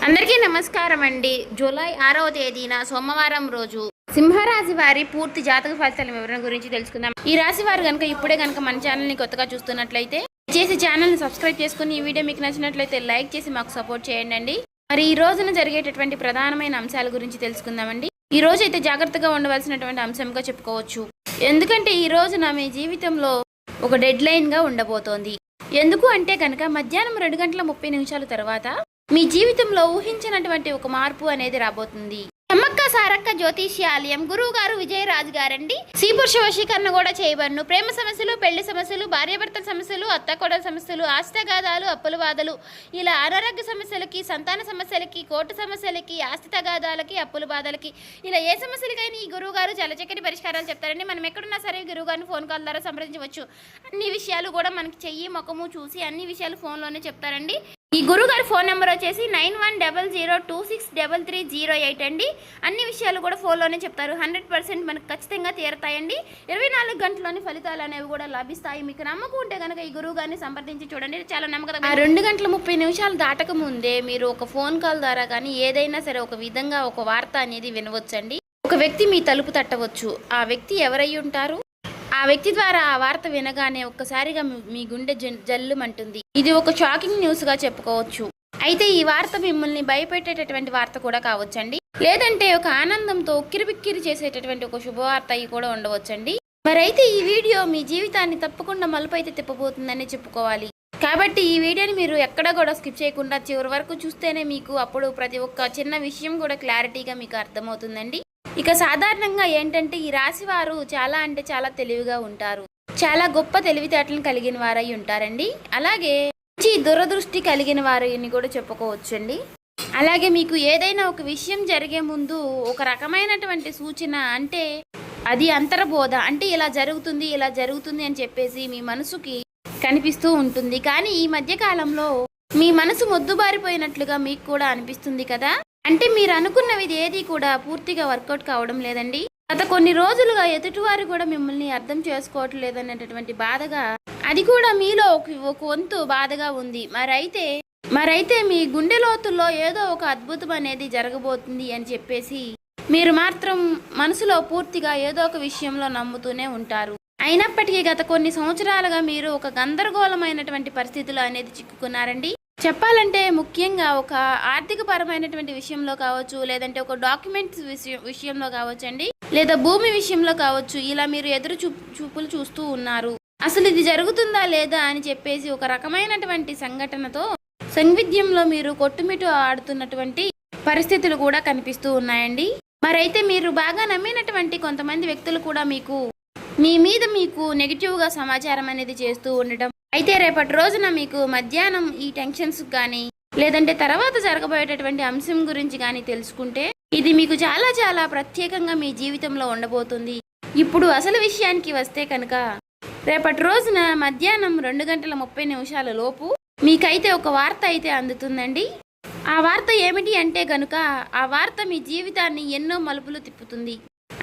అందరికీ నమస్కారం అండి. జూలై 6వ తేదీన సోమవారం రోజు సింహరాశి వారి పూర్తి జాతక ఫలితాల వివరణ గురించి తెలుసుకుందాం. ఈ రాశి వారు కనుక ఇప్పుడే కనుక మన ఛానల్ని కొత్తగా చూస్తున్నట్లయితే చేసి ఛానల్ని సబ్స్క్రైబ్ చేసుకుని ఈ వీడియో మీకు నచ్చినట్లయితే లైక్ చేసి మాకు సపోర్ట్ చేయండి. మరి ఈ రోజున జరిగేటటువంటి ప్రధానమైన అంశాల గురించి తెలుసుకుందామండి. ఈ రోజు అయితే జాగ్రత్తగా ఉండవలసినటువంటి అంశంగా చెప్పుకోవచ్చు. ఎందుకంటే ఈ రోజున మీ జీవితంలో ఒక డెడ్ లైన్గా ఉండబోతోంది. ఎందుకు అంటే కనుక మధ్యాహ్నం 2:30 తర్వాత మీ జీవితంలో ఊహించినటువంటి ఒక మార్పు అనేది రాబోతుంది. అమ్మక్క సారక్క జ్యోతిష్యాలయం గురువు గారు విజయరాజు గారండి. స్త్రీ పురుష వశీకరణ కూడా చేయబడును. ప్రేమ సమస్యలు, పెళ్లి సమస్యలు, భార్యాభర్తల సమస్యలు, అత్తకోడల సమస్యలు, ఆస్తిగాదాలు, అప్పుల బాధలు, ఇలా అనారోగ్య సమస్యలకి, సంతాన సమస్యలకి, కోర్టు సమస్యలకి, ఆస్తి తగాదాలకి, అప్పుల బాధలకి, ఇలా ఏ సమస్యలకైనా ఈ గురువు గారు చాలా చక్కటి పరిష్కారాలు చెప్తారండి. మనం ఎక్కడున్నా సరే గురువు గారిని ఫోన్ కాల్ ద్వారా సంప్రదించవచ్చు. అన్ని విషయాలు కూడా మనకి చెయ్యి ముఖము చూసి అన్ని విషయాలు ఫోన్లోనే చెప్తారండి. ఈ గురుగారి ఫోన్ నెంబర్ వచ్చేసి 9100263308 అండి. అన్ని విషయాలు కూడా ఫోన్లోనే చెప్తారు. 100% మనకు ఖచ్చితంగా తీరతాయండి. 24 గంటల్లోని ఫలితాలు అనేవి కూడా లభిస్తాయి. మీకు నమ్మకం ఉంటే కనుక ఈ గురువు గారిని సంప్రదించి చూడండి, చాలా నమ్మకం. 2:30 దాటక ముందే మీరు ఒక ఫోన్ కాల్ ద్వారా కానీ ఏదైనా సరే ఒక విధంగా ఒక వార్త అనేది వినవచ్చండి. ఒక వ్యక్తి మీ తలుపు తట్టవచ్చు. ఆ వ్యక్తి ఎవరై ఉంటారు? ఆ వ్యక్తి ద్వారా ఆ వార్త వినగానే ఒక్కసారిగా మీ గుండె జల్లుమంటుంది. ఇది ఒక షాకింగ్ న్యూస్గా చెప్పుకోవచ్చు. అయితే ఈ వార్త మిమ్మల్ని భయపెట్టేటటువంటి వార్త కూడా కావచ్చండి. లేదంటే ఒక ఆనందంతో ఉక్కిరిబిక్కిరి చేసేటటువంటి ఒక శుభవార్త అయి కూడా ఉండవచ్చండి. మరైతే ఈ వీడియో మీ జీవితాన్ని తప్పకుండా మలుపు అయితే తిప్పబోతుందని చెప్పుకోవాలి. కాబట్టి ఈ వీడియోని మీరు ఎక్కడ కూడా స్కిప్ చేయకుండా చివరి వరకు చూస్తేనే మీకు అప్పుడు ప్రతి ఒక్క చిన్న విషయం కూడా క్లారిటీగా మీకు అర్థమవుతుందండి. ఇక సాధారణంగా ఏంటంటే ఈ రాశి వారు చాలా అంటే చాలా తెలివిగా ఉంటారు. చాలా గొప్ప తెలివితేటలను కలిగిన వారై ఉంటారండి. అలాగే మంచి దురదృష్టి కలిగిన వారిని కూడా చెప్పుకోవచ్చండి. అలాగే మీకు ఏదైనా ఒక విషయం జరిగే ముందు ఒక రకమైనటువంటి సూచన, అంటే అది అంతర్బోధ, అంటే ఇలా జరుగుతుంది అని చెప్పేసి మీ మనసుకి కనిపిస్తూ ఉంటుంది. కానీ ఈ మధ్య కాలంలో మీ మనసు మొద్దుబారిపోయినట్లుగా మీకు కూడా అనిపిస్తుంది కదా. అంటే మీరు అనుకున్నవి ఏది కూడా పూర్తిగా వర్కౌట్ కావడం లేదండి. గత కొన్ని రోజులుగా ఎదుటివారు కూడా మిమ్మల్ని అర్థం చేసుకోవటం లేదనేటటువంటి బాధగా, అది కూడా మీలో ఒక వంతు బాధగా ఉంది. మరైతే మీ గుండె లోతుల్లో ఏదో ఒక అద్భుతం అనేది జరగబోతుంది అని చెప్పేసి మీరు మాత్రం మనసులో పూర్తిగా ఏదో ఒక విషయంలో నమ్ముతూనే ఉంటారు. అయినప్పటికీ గత కొన్ని సంవత్సరాలుగా మీరు ఒక గందరగోళమైనటువంటి పరిస్థితులు అనేది చిక్కుకున్నారండి. చెప్పాలంటే ముఖ్యంగా ఒక ఆర్థిక పరమైనటువంటి విషయంలో కావచ్చు, లేదంటే ఒక డాక్యుమెంట్స్ విషయంలో కావచ్చు అండి, లేదా భూమి విషయంలో కావచ్చు. ఇలా మీరు ఎదురు చూపులు చూస్తూ ఉన్నారు. అసలు ఇది జరుగుతుందా లేదా అని చెప్పేసి ఒక రకమైనటువంటి సంఘటనతో సంవిధ్యంలో మీరు కొట్టుమిట్టు ఆడుతున్నటువంటి పరిస్థితులు కూడా కనిపిస్తూ ఉన్నాయండి. మరైతే మీరు బాగా నమ్మినటువంటి కొంతమంది వ్యక్తులు కూడా మీ మీద నెగిటివ్గా సమాచారం అనేది చేస్తూ ఉండటం. అయితే రేపటి రోజున మీకు మధ్యాహ్నం ఈ టెన్షన్స్ కానీ, లేదంటే తర్వాత జరగబోయేటటువంటి అంశం గురించి కానీ తెలుసుకుంటే ఇది మీకు చాలా చాలా ప్రత్యేకంగా మీ జీవితంలో ఉండబోతుంది. ఇప్పుడు అసలు విషయానికి వస్తే కనుక రేపటి రోజున మధ్యాహ్నం 2:30 లోపు మీకైతే ఒక వార్త అయితే అందుతుందండి. ఆ వార్త ఏమిటి అంటే కనుక ఆ వార్త మీ జీవితాన్ని ఎన్నో మలుపులు తిప్పుతుంది.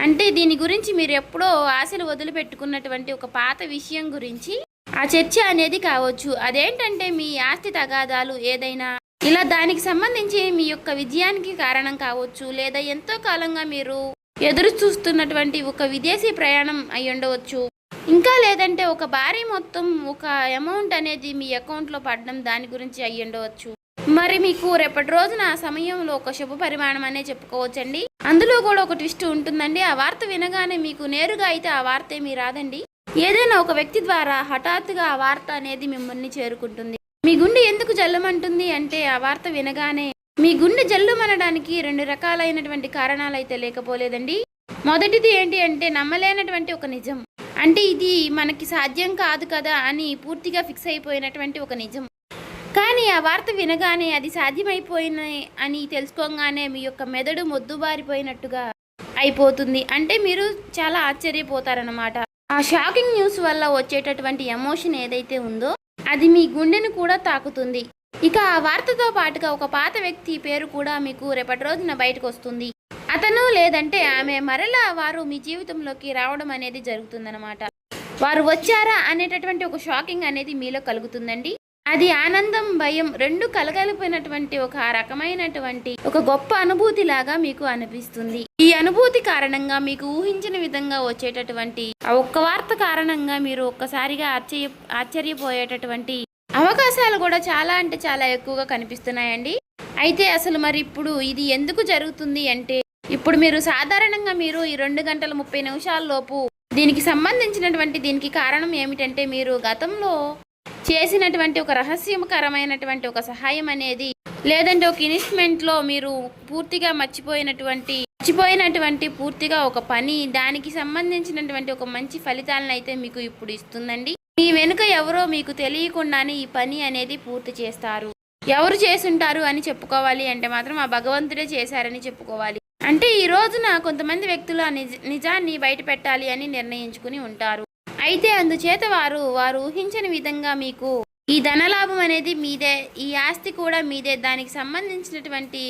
అంటే దీని గురించి మీరు ఎప్పుడో ఆశలు వదిలిపెట్టుకున్నటువంటి ఒక పాత విషయం గురించి ఆ చర్చ అనేది కావచ్చు. అదేంటంటే మీ ఆస్తి తగాదాలు ఏదైనా, ఇలా దానికి సంబంధించి మీ యొక్క విజయానికి కారణం కావచ్చు, లేదా ఎంతో కాలంగా మీరు ఎదురు చూస్తున్నటువంటి ఒక విదేశీ ప్రయాణం అయి ఉండవచ్చు. ఇంకా లేదంటే ఒక భారీ మొత్తం ఒక అమౌంట్ అనేది మీ అకౌంట్లో పడడం, దాని గురించి అయి ఉండవచ్చు. మరి మీకు రేపటి రోజున ఆ సమయంలో ఒక శుభ పరిమాణం అనే చెప్పుకోవచ్చండి. అందులో కూడా ఒక ట్విస్ట్ ఉంటుందండి. ఆ వార్త వినగానే మీకు నేరుగా అయితే ఆ వార్త ఏమీ రాదండి. ఏదైనా ఒక వ్యక్తి ద్వారా హఠాత్తుగా ఆ వార్త అనేది మిమ్మల్ని చేరుకుంటుంది. మీ గుండె ఎందుకు జల్లుమంటుంది అంటే ఆ వార్త వినగానే మీ గుండె జల్లుమనడానికి 2 రకాలైనటువంటి కారణాలు అయితే లేకపోలేదండి. మొదటిది ఏంటి అంటే నమ్మలేనటువంటి ఒక నిజం, అంటే ఇది మనకి సాధ్యం కాదు కదా అని పూర్తిగా ఫిక్స్ అయిపోయినటువంటి ఒక నిజం. కానీ ఆ వార్త వినగానే అది సాధ్యమైపోయిన అని తెలుసుకోగానే మీ యొక్క మెదడు మొద్దుబారిపోయినట్టుగా అయిపోతుంది. అంటే మీరు చాలా ఆశ్చర్యపోతారన్నమాట. ఆ షాకింగ్ న్యూస్ వల్ల వచ్చేటటువంటి ఎమోషన్ ఏదైతే ఉందో అది మీ గుండెను కూడా తాకుతుంది. ఇక ఆ వార్తతో పాటుగా ఒక పాత వ్యక్తి పేరు కూడా మీకు రేపటి రోజున బయటకు వస్తుంది. అతను లేదంటే ఆమె మరలా వారు మీ జీవితంలోకి రావడం అనేది జరుగుతుందన్నమాట. వారు వచ్చారా అనేటటువంటి ఒక షాకింగ్ అనేది మీలో కలుగుతుందండి. అది ఆనందం భయం రెండు కలగలిపినటువంటి ఒక రకమైనటువంటి ఒక గొప్ప అనుభూతి లాగా మీకు అనిపిస్తుంది. ఈ అనుభూతి కారణంగా మీకు ఊహించిన విధంగా వచ్చేటటువంటి ఆ ఒక్క వార్త కారణంగా మీరు ఒక్కసారిగా ఆశ్చర్యపోయేటటువంటి అవకాశాలు కూడా చాలా అంటే చాలా ఎక్కువగా కనిపిస్తున్నాయండి. అయితే అసలు మరి ఇప్పుడు ఇది ఎందుకు జరుగుతుంది అంటే, ఇప్పుడు మీరు సాధారణంగా మీరు ఈ 2 గంటల 30 నిమిషాల లోపు దీనికి సంబంధించినటువంటి దీనికి కారణం ఏమిటంటే, మీరు గతంలో చేసినటువంటి ఒక రహస్యకరమైనటువంటి ఒక సహాయం అనేది, లేదంటే ఒక ఇన్వెస్ట్మెంట్లో మీరు పూర్తిగా మర్చిపోయినటువంటి పూర్తిగా ఒక పని, దానికి సంబంధించినటువంటి ఒక మంచి ఫలితాలను అయితే మీకు ఇప్పుడు ఇస్తుందండి. మీ వెనుక ఎవరో మీకు తెలియకుండానే ఈ పని అనేది పూర్తి చేస్తారు. ఎవరు చేసుంటారు అని చెప్పుకోవాలి అంటే మాత్రం ఆ భగవంతుడే చేశారని చెప్పుకోవాలి. అంటే ఈ రోజున కొంతమంది వ్యక్తులు ఆ నిజాన్ని బయట పెట్టాలి అని నిర్ణయించుకుని ఉంటారు. అయితే అందుచేత వారు ఊహించని విధంగా మీకు ఈ ధనలాభం అనేది మీదే, ఈ ఆస్తి కూడా మీదే, దానికి సంబంధించినటువంటి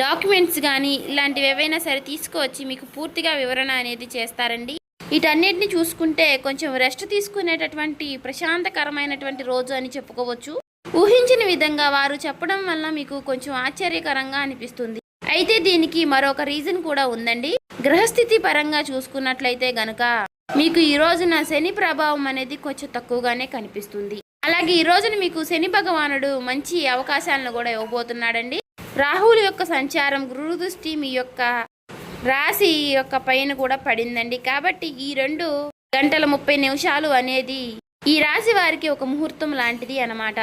డాక్యుమెంట్స్ కానీ ఇలాంటివి ఏవైనా సరే తీసుకువచ్చి మీకు పూర్తిగా వివరణ అనేది చేస్తారండి. వీటన్నిటిని చూసుకుంటే కొంచెం రెస్ట్ తీసుకునేటటువంటి ప్రశాంతకరమైనటువంటి రోజు అని చెప్పుకోవచ్చు. ఊహించిన విధంగా వారు చెప్పడం వల్ల మీకు కొంచెం ఆశ్చర్యకరంగా అనిపిస్తుంది. అయితే దీనికి మరొక రీజన్ కూడా ఉందండి. గ్రహస్థితి పరంగా చూసుకున్నట్లయితే గనుక మీకు ఈ రోజున శని ప్రభావం అనేది కొంచెం తక్కువగానే కనిపిస్తుంది. అలాగే ఈ రోజున మీకు శని భగవానుడు మంచి అవకాశాలను కూడా ఇవ్వబోతున్నాడండి. రాహువుల యొక్క సంచారం, గురు దృష్టి మీ యొక్క రాశి యొక్క పైన కూడా పడిందండి. కాబట్టి ఈ 2 గంటల 30 నిమిషాలు అనేది ఈ రాశి వారికి ఒక ముహూర్తం లాంటిది అన్నమాట.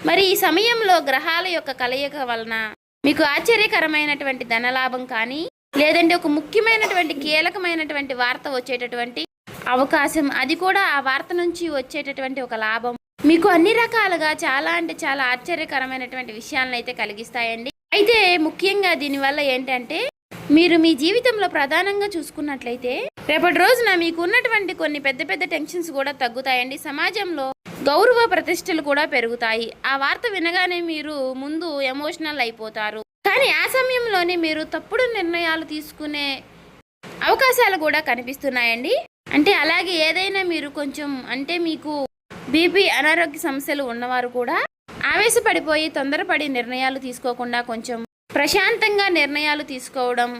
మరి ఈ సమయంలో గ్రహాల యొక్క కలయిక వలన మీకు ఆశ్చర్యకరమైనటువంటి ధనలాభం కానీ, లేదంటే ఒక ముఖ్యమైనటువంటి కీలకమైనటువంటి వార్త వచ్చేటటువంటి అవకాశం, అది కూడా ఆ వార్త నుంచి వచ్చేటటువంటి ఒక లాభం మీకు అన్ని రకాలుగా చాలా అంటే చాలా ఆశ్చర్యకరమైనటువంటి విషయాలను అయితే కలిగిస్తాయండి. అయితే ముఖ్యంగా దీనివల్ల ఏంటంటే, మీరు మీ జీవితంలో ప్రధానంగా చూసుకున్నట్లయితే రేపటి రోజున మీకు ఉన్నటువంటి కొన్ని పెద్ద పెద్ద టెన్షన్స్ కూడా తగ్గుతాయండి. సమాజంలో గౌరవ ప్రతిష్టలు కూడా పెరుగుతాయి. ఆ వార్త వినగానే మీరు ముందు ఎమోషనల్ అయిపోతారు. కానీ ఆ సమయంలోనే మీరు తప్పుడు నిర్ణయాలు తీసుకునే అవకాశాలు కూడా కనిపిస్తున్నాయండి. అంటే అలాగే ఏదైనా మీరు కొంచెం అంటే మీకు బీపీ అనారోగ్య సమస్యలు ఉన్నవారు కూడా ఆవేశపడిపోయి తొందరపడి నిర్ణయాలు తీసుకోకుండా కొంచెం ప్రశాంతంగా నిర్ణయాలు తీసుకోవడం,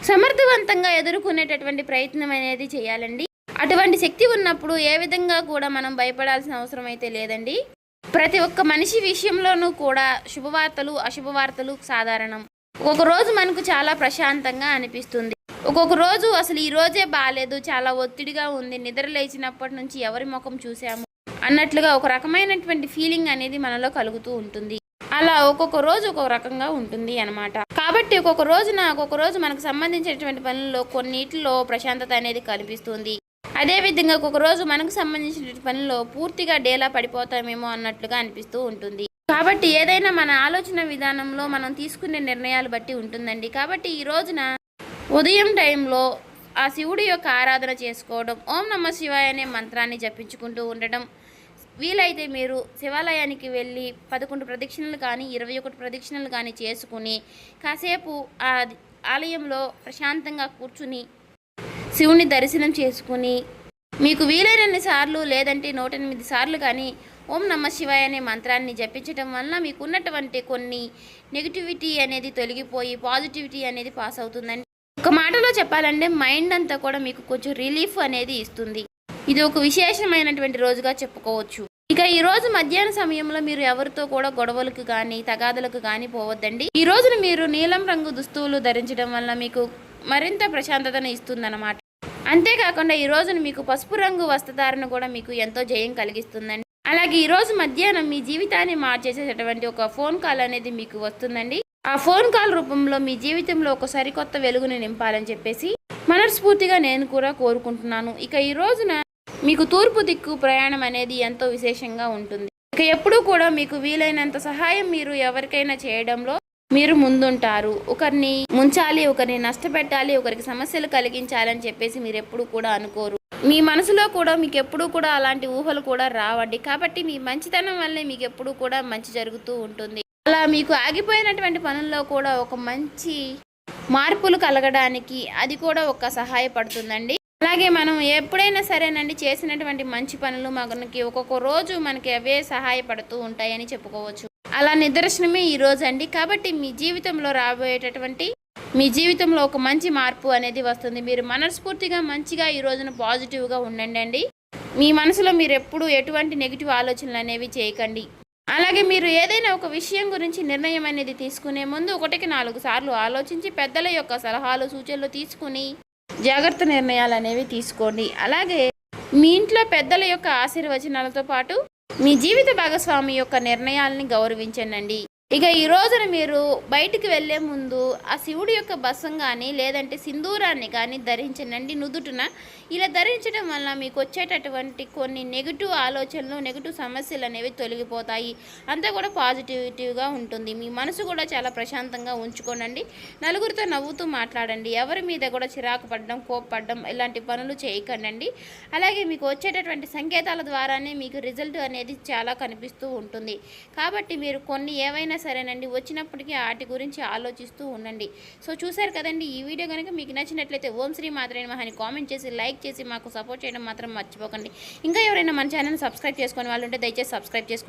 సమర్థవంతంగా ఎదుర్కొనేటటువంటి ప్రయత్నం అనేది చేయాలండి. అటువంటి శక్తి ఉన్నప్పుడు ఏ విధంగా కూడా మనం భయపడాల్సిన అవసరం అయితే లేదండి. ప్రతి ఒక్క మనిషి విషయంలోనూ కూడా శుభవార్తలు అశుభవార్తలు సాధారణం. ఒక్కొక్క రోజు మనకు చాలా ప్రశాంతంగా అనిపిస్తుంది, ఒక్కొక్క రోజు అసలు ఈ రోజే బాగాలేదు, చాలా ఒత్తిడిగా ఉంది, నిద్ర లేచినప్పటి నుంచి ఎవరి ముఖం చూసాము అన్నట్లుగా ఒక రకమైనటువంటి ఫీలింగ్ అనేది మనలో కలుగుతూ ఉంటుంది. అలా ఒక్కొక్క రోజు ఒక్కొక్క రకంగా ఉంటుంది అన్నమాట. కాబట్టి ఒక్కొక్క రోజు మనకు సంబంధించినటువంటి పనుల్లో కొన్నిటిలో ప్రశాంతత అనేది కనిపిస్తుంది. అదేవిధంగా ఒక్కొక్క రోజు మనకు సంబంధించిన పనుల్లో పూర్తిగా డేలా పడిపోతామేమో అన్నట్లుగా అనిపిస్తూ ఉంటుంది. కాబట్టి ఏదైనా మన ఆలోచన విధానంలో మనం తీసుకునే నిర్ణయాలు బట్టి ఉంటుందండి. కాబట్టి ఈ రోజున ఉదయం టైంలో ఆ శివుడి యొక్క ఆరాధన చేసుకోవడం, ఓం నమః శివాయ అనే మంత్రాన్ని జపించుకుంటూ ఉండడం, వీలైతే మీరు శివాలయానికి వెళ్ళి 11 ప్రదక్షిణలు కానీ 21 ప్రదక్షిణలు కానీ చేసుకుని కాసేపు ఆ ఆలయంలో ప్రశాంతంగా కూర్చుని శివుని దర్శనం చేసుకుని మీకు వీలైనన్ని సార్లు లేదంటే 108 సార్లు కానీ ఓం నమః శివాయ అనే మంత్రాన్ని జపించడం వల్ల మీకు ఉన్నటువంటి కొన్ని నెగిటివిటీ అనేది తొలగిపోయి పాజిటివిటీ అనేది పాస్ అవుతుందండి. ఒక మాటలో చెప్పాలంటే మైండ్ అంతా కూడా మీకు కొంచెం రిలీఫ్ అనేది ఇస్తుంది. ఇది ఒక విశేషమైనటువంటి రోజుగా చెప్పుకోవచ్చు. ఇక ఈ రోజు మధ్యాహ్న సమయంలో మీరు ఎవరితో కూడా గొడవలకు కానీ తగాదలకు కానీ పోవద్దండి. ఈ రోజున మీరు నీలం రంగు దుస్తువులు ధరించడం వల్ల మీకు మరింత ప్రశాంతతను ఇస్తుందన్నమాట. అంతేకాకుండా ఈ రోజున మీకు పసుపు రంగు వస్త్రధారణ కూడా మీకు ఎంతో జయం కలిగిస్తుందండి. అలాగే ఈ రోజు మధ్యాహ్నం మీ జీవితాన్ని మార్చేసేటటువంటి ఒక ఫోన్ కాల్ అనేది మీకు వస్తుందండి. ఆ ఫోన్ కాల్ రూపంలో మీ జీవితంలో ఒక సరికొత్త వెలుగుని నింపాలని చెప్పేసి మనస్ఫూర్తిగా నేను కూడా కోరుకుంటున్నాను. ఇక ఈ రోజున మీకు తూర్పు దిక్కు ప్రయాణం అనేది ఎంతో విశేషంగా ఉంటుంది. ఇక ఎప్పుడూ కూడా మీకు వీలైనంత సహాయం మీరు ఎవరికైనా చేయడంలో మీరు ముందుంటారు. ఒకరిని ముంచాలి, ఒకరిని నష్టపెట్టాలి, ఒకరికి సమస్యలు కలిగించాలని చెప్పేసి మీరు ఎప్పుడు కూడా అనుకోరు. మీ మనసులో కూడా మీకు ఎప్పుడూ కూడా అలాంటి ఊహలు కూడా రావండి. కాబట్టి మీ మంచితనం వల్లే మీకు ఎప్పుడూ కూడా మంచి జరుగుతూ ఉంటుంది. అలా మీకు ఆగిపోయినటువంటి పనుల్లో కూడా ఒక మంచి మార్పులు కలగడానికి అది కూడా ఒక సహాయపడుతుందండి. అలాగే మనం ఎప్పుడైనా సరేనండి చేసినటువంటి మంచి పనులు మనకి ఒక్కొక్క రోజు మనకి అవే సహాయపడుతూ ఉంటాయని చెప్పుకోవచ్చు. అలా నిదర్శనమే ఈ రోజు అండి. కాబట్టి మీ జీవితంలో రాబోయేటటువంటి మీ జీవితంలో ఒక మంచి మార్పు అనేది వస్తుంది. మీరు మనస్ఫూర్తిగా మంచిగా ఈ రోజున పాజిటివ్గా ఉండండి. మీ మనసులో మీరు ఎప్పుడు ఎటువంటి నెగిటివ్ ఆలోచనలు అనేవి చేయకండి. అలాగే మీరు ఏదైనా ఒక విషయం గురించి నిర్ణయం అనేది తీసుకునే ముందు 1కి 4 సార్లు ఆలోచించి పెద్దల యొక్క సలహాలు సూచనలు తీసుకుని జాగ్రత్త నిర్ణయాలు అనేవి తీసుకోండి. అలాగే మీ ఇంట్లో పెద్దల యొక్క ఆశీర్వచనాలతో పాటు మీ జీవిత భాగస్వామి యొక్క నిర్ణయాలని గౌరవించండి. ఇక ఈ రోజున మీరు బయటికి వెళ్ళే ముందు ఆ శివుడి యొక్క బసం కానీ లేదంటే సింధూరాన్ని కానీ ధరించండి నుదుటిన. ఇలా ధరించడం వల్ల మీకు వచ్చేటటువంటి కొన్ని నెగిటివ్ ఆలోచనలు నెగిటివ్ సమస్యలు అనేవి తొలగిపోతాయి. అంతా కూడా పాజిటివిటీగా ఉంటుంది. మీ మనసు కూడా చాలా ప్రశాంతంగా ఉంచుకోనండి. నలుగురితో నవ్వుతూ మాట్లాడండి. ఎవరి మీద కూడా చిరాకు పడడం కోప్పడడం ఇలాంటి పనులు చేయకండి. అలాగే మీకు వచ్చేటటువంటి సంకేతాల ద్వారానే మీకు రిజల్ట్ అనేది చాలా కనిపిస్తూ ఉంటుంది. కాబట్టి మీరు కొన్ని ఏవైనా సరేనండి వచ్చినప్పటికీ వాటి గురించి ఆలోచిస్తూ ఉండండి. సో చూసారు కదండి, ఈ వీడియో కనుక మీకు నచ్చినట్లయితే ఓం శ్రీ మాత్రే నమః అని కామెంట్ చేసి లైక్ చేసి మాకు సపోర్ట్ చేయడం మాత్రం మర్చిపోకండి. ఇంకా ఎవరైనా మన ఛానల్ సబ్స్క్రైబ్ చేసుకునే వాళ్ళు ఉంటే దయచేసి సబ్స్క్రైబ్ చేసుకోండి.